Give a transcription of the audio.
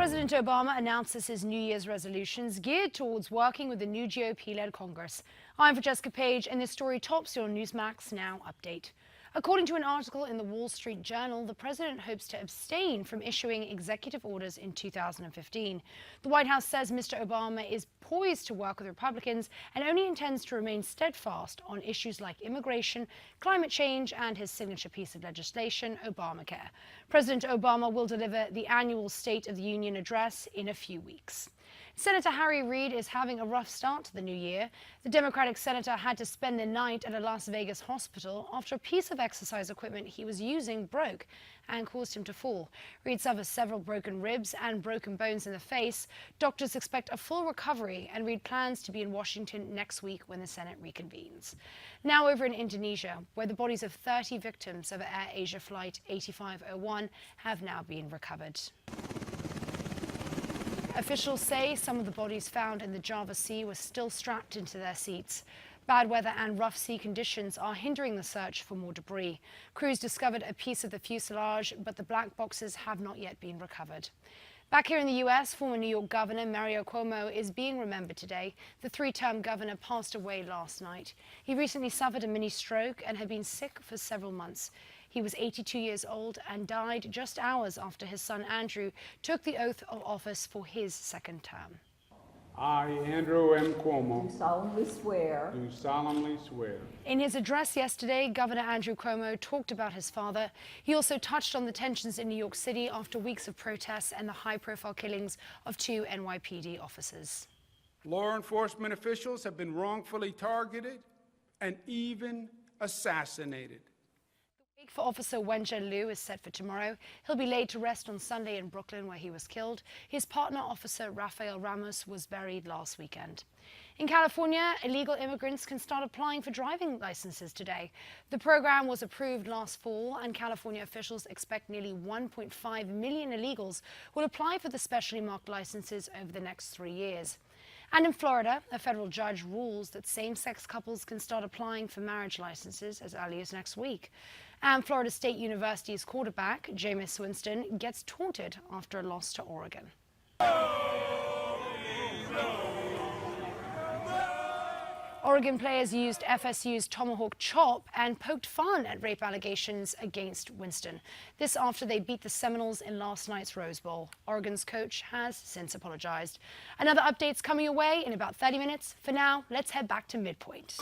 President Obama announces his New Year's resolutions geared towards working with the new GOP-led Congress. I'm Francesca Page, and this story tops your Newsmax Now update. According to an article in the Wall Street Journal, the president hopes to abstain from issuing executive orders in 2015. The White House says Mr. Obama is poised to work with Republicans and only intends to remain steadfast on issues like immigration, climate change, and his signature piece of legislation, Obamacare. President Obama will deliver the annual State of the Union address in a few weeks. Senator Harry Reid is having a rough start to the new year. The Democratic senator had to spend the night at a Las Vegas hospital after a piece of exercise equipment he was using broke and caused him to fall. Reid suffers several broken ribs and broken bones in the face. Doctors expect a full recovery, and Reid plans to be in Washington next week when the Senate reconvenes. Now over in Indonesia, where the bodies of 30 victims of Air Asia Flight 8501 have now been recovered. Officials say some of the bodies found in the Java Sea were still strapped into their seats. Bad weather and rough sea conditions are hindering the search for more debris. Crews discovered a piece of the fuselage, but the black boxes have not yet been recovered. Back here in the U.S., former New York Governor Mario Cuomo is being remembered today. The three-term governor passed away last night. He recently suffered a mini stroke and had been sick for several months. He was 82 years old and died just hours after his son Andrew took the oath of office for his second term. I, Andrew M. Cuomo, do solemnly swear. In his address yesterday, Governor Andrew Cuomo talked about his father. He also touched on the tensions in New York City after weeks of protests and the high-profile killings of two NYPD officers. Law enforcement officials have been wrongfully targeted and even assassinated. The wake for Officer Wenjie Liu is set for tomorrow. He'll be laid to rest on Sunday in Brooklyn, where he was killed. His partner, Officer Rafael Ramos, was buried last weekend. In California, illegal immigrants can start applying for driving licenses today. The program was approved last fall, and California officials expect nearly 1.5 million illegals will apply for the specially marked licenses over the next 3 years. And in Florida, a federal judge rules that same-sex couples can start applying for marriage licenses as early as next week. And Florida State University's quarterback, Jameis Winston, gets taunted after a loss to Oregon. Oregon players used FSU's tomahawk chop and poked fun at rape allegations against Winston. This after they beat the Seminoles in last night's Rose Bowl. Oregon's coach has since apologized. Another update's coming your way in about 30 minutes. For now, let's head back to Midpoint.